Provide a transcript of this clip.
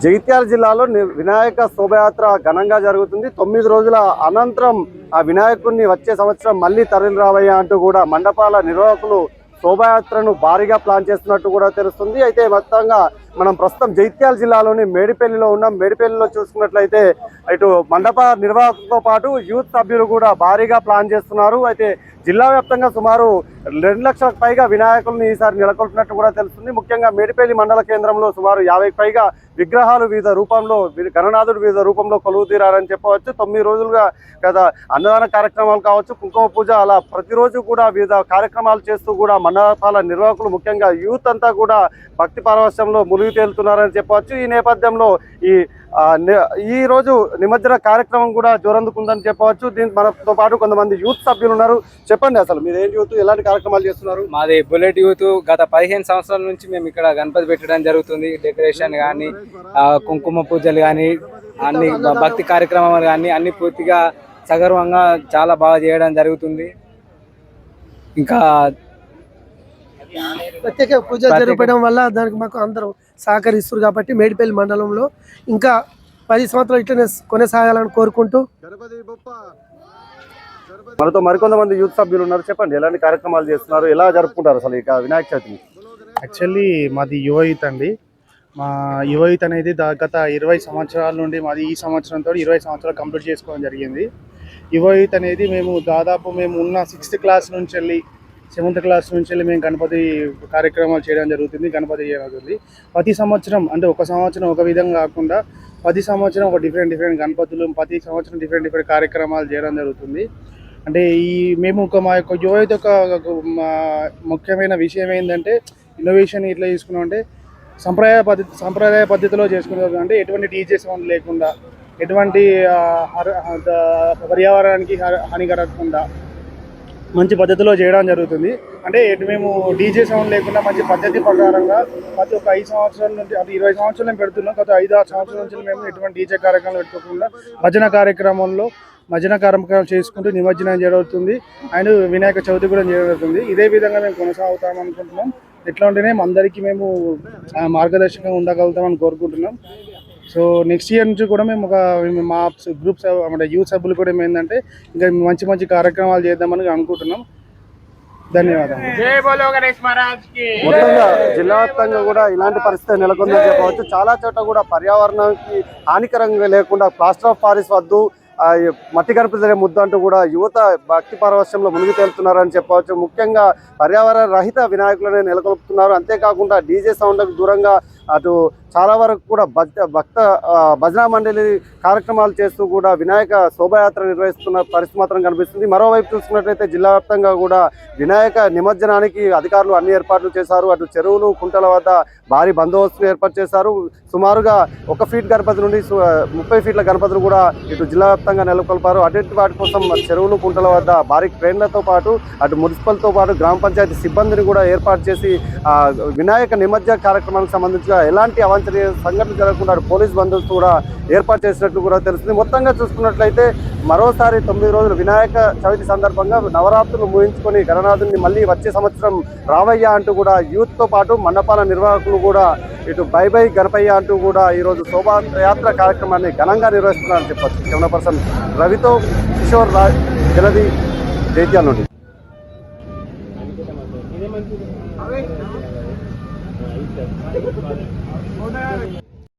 జగిత్యాల జిల్లాలో వినాయక శోభయాత్ర ఘనంగా జరుగుతుంది. 9 రోజుల అనంతరం ఆ వినాయకుడిని వచ్చే సంవత్సరం మళ్ళీ తరలి రావయ్యా అంటూ కూడా మండపాల నిర్వాహకులు శోభాయాత్రను భారీగా ప్లాన్ చేస్తున్నట్టు కూడా తెలుస్తుంది. అయితే మొత్తంగా మనం ప్రస్తుతం జగిత్యాల జిల్లాలోని మేడిపల్లిలో ఉన్నాం. మేడిపల్లిలో చూసుకున్నట్లయితే ఇటు మండప నిర్వాహకులతో పాటు యూత్ సభ్యులు కూడా భారీగా ప్లాన్ చేస్తున్నారు. అయితే జిల్లా వ్యాప్తంగా సుమారు 2 లక్షలకు పైగా వినాయకులను ఈసారి నెలకొల్పినట్టు కూడా తెలుస్తుంది. ముఖ్యంగా మేడిపల్లి మండల కేంద్రంలో సుమారు 50కి పైగా విగ్రహాలు వివిధ రూపంలో గణనాథుడు వివిధ రూపంలో కొలువు తీరారని చెప్పవచ్చు. 9 రోజులుగా గత అన్నదాన కార్యక్రమాలు కావచ్చు, కుంకుమ పూజ, అలా ప్రతిరోజు కూడా వివిధ కార్యక్రమాలు చేస్తూ కూడా మండపాల నిర్వాహకులు ముఖ్యంగా యూత్ అంతా కూడా భక్తి పారవశ్యంలో మునిగి తేలుతున్నారని చెప్పవచ్చు. ఈ నేపథ్యంలో ఈ రోజు నిమజ్జన కార్యక్రమం కూడా జోరందుకుందని చెప్పవచ్చు. దీనికి మనతో పాటు కొంతమంది యూత్ సభ్యులు ఉన్నారు. చెప్పండి, అసలు మీరు ఏం యూత్, ఎలాంటి కార్యక్రమాలు చేస్తున్నారు? మాది బుల్లెట్ యూత్. గత 15 సంవత్సరాల నుంచి మేము ఇక్కడ గణపతి పెట్టడం జరుగుతుంది. డెకరేషన్ కానీ, కుంకుమ పూజలు కానీ, అన్ని భక్తి కార్యక్రమాలు కానీ అన్ని పూర్తిగా సగర్వంగా చాలా బాగా చేయడం జరుగుతుంది. ఇంకా ప్రత్యేక పూజ జరపడం వల్ల దానికి మాకు అందరూ సహకరిస్తారు కాబట్టి మేడిపల్లి మండలంలో ఇంకా 10 సంవత్సరాలు ఇట్లనే కొనసాగాలని కోరుకుంటూ మనతో మరికొంతమంది యూత్ సభ్యులు ఉన్నారు. చెప్పండి, ఎలాంటి కార్యక్రమాలు చేస్తున్నారు, ఎలా జరుపుకుంటారు అసలు ఇక వినాయక చవితిని? యాక్చువల్లీ మాది యువ యూత్ అండి. మా యువ యూత్ అనేది గత 20 సంవత్సరాల నుండి మాది ఈ సంవత్సరంతో 20 సంవత్సరాలు కంప్లీట్ చేసుకోవడం జరిగింది. యువ యూత్ అనేది మేము ఉన్న 6th క్లాస్ నుంచి వెళ్ళి 7th క్లాస్ నుంచి వెళ్ళి మేము గణపతి కార్యక్రమాలు చేయడం జరుగుతుంది. గణపతి జరుగుతుంది ప్రతి సంవత్సరం. అంటే ఒక సంవత్సరం ఒక విధంగా కాకుండా ప్రతి సంవత్సరం ఒక డిఫరెంట్ గణపతులు, ప్రతి సంవత్సరం డిఫరెంట్ కార్యక్రమాలు చేయడం జరుగుతుంది. అంటే మేము మా యొక్క యువ యూత్ యొక్క ముఖ్యమైన విషయం ఏంటంటే ఇన్నోవేషన్ ఇట్లా తీసుకున్నాం అంటే సంప్రదాయ పద్ధతిలో చేసుకున్నాం. అంటే ఎటువంటి డీజే సౌండ్ లేకుండా, ఎటువంటి పర్యావరణానికి హాని కలగకుండా మంచి పద్ధతిలో చేయడం జరుగుతుంది. అంటే మేము డీజే సౌండ్ లేకుండా మంచి పద్ధతి ప్రకారంగా ప్రతి ఒక్క 5 సంవత్సరాల నుంచి, అంటే 20 సంవత్సరాలు మేము పెడుతున్నాం. గత 5-6 సంవత్సరాల నుంచి మేము ఎటువంటి డీజే కార్యక్రమాలు పెట్టుకోకుండా భజన కార్యక్రమాలు చేసుకుంటూ నిమజ్జనం జరుగుతుంది. అండ్ వినాయక చవితి కూడా జరుగుతుంది. ఇదే విధంగా మేము కొనసాగుతాం అనుకుంటున్నాం. ఎట్లా ఉంటేనే అందరికీ మేము మార్గదర్శకంగా ఉండగలుగుతామని కోరుకుంటున్నాం. సో నెక్స్ట్ ఇయర్ నుంచి కూడా మేము మా గ్రూప్స్ అంటే యూత్ సభ్యులు కూడా ఏంటంటే ఇంకా మంచి కార్యక్రమాలు చేద్దామని అనుకుంటున్నాం. ధన్యవాదాలు. మొత్తంగా జిల్లా వ్యాప్తంగా కూడా ఇలాంటి పరిస్థితి నెలకొందని చెప్పవచ్చు. చాలా చోట్ల కూడా పర్యావరణానికి హానికరంగా లేకుండా ప్లాస్టర్ ఆఫ్ పారిస్ వద్దు, మట్టి గణపతి ముద్దు అంటూ కూడా యువత భక్తి పారవశ్యంలో మునిగి తేలుతున్నారని చెప్పవచ్చు. ముఖ్యంగా పర్యావరణ రహిత వినాయకులనే నెలకొల్పుతున్నారు. అంతేకాకుండా డీజే సౌండ్లకు దూరంగా అటు చాలా వరకు కూడా భజనా మండలి కార్యక్రమాలు చేస్తూ కూడా వినాయక శోభాయాత్ర నిర్వహిస్తున్న పరిస్థితి మాత్రం కనిపిస్తుంది. మరోవైపు చూసుకున్నట్లయితే జిల్లా వ్యాప్తంగా కూడా వినాయక నిమజ్జనానికి అధికారులు అన్ని ఏర్పాట్లు చేశారు. అటు చెరువులు, కుంటల వద్ద భారీ బందోబస్తును ఏర్పాటు చేశారు. సుమారుగా 1 ఫీట్ గణపతి నుండి 30 ఫీట్ల గణపతులు కూడా ఇటు జిల్లా వ్యాప్తంగా నెలకొల్పారు. అటువంటి వాటి కోసం చెరువులు, కుంటల వద్ద భారీ క్రేన్లతో పాటు అటు మున్సిపల్తో పాటు గ్రామ పంచాయతీ సిబ్బందిని కూడా ఏర్పాటు చేసి వినాయక నిమజ్జన కార్యక్రమానికి సంబంధించి ఎలాంటి అవాంఛనీయ సంఘటనలు జరగకుండా పోలీస్ బందోబస్తు కూడా ఏర్పాటు చేసినట్లు కూడా తెలుస్తుంది. మొత్తంగా చూసుకున్నట్లయితే మరోసారి 9 రోజులు వినాయక చవితి సందర్భంగా నవరాత్రులు ముగించుకొని గణనాథుని మళ్ళీ వచ్చే సంవత్సరం రావయ్య అంటూ కూడా యూత్తో పాటు మండపాల నిర్వాహకులు కూడా ఇటు బై గణపయ్య అంటూ కూడా ఈరోజు శోభాయాత్ర కార్యక్రమాన్ని ఘనంగా నిర్వహిస్తున్నారని చెప్పచ్చు. కెమెరా పర్సన్ రవితో కిషోర్ రాజ్, జలది, జైత్యాల నుండి.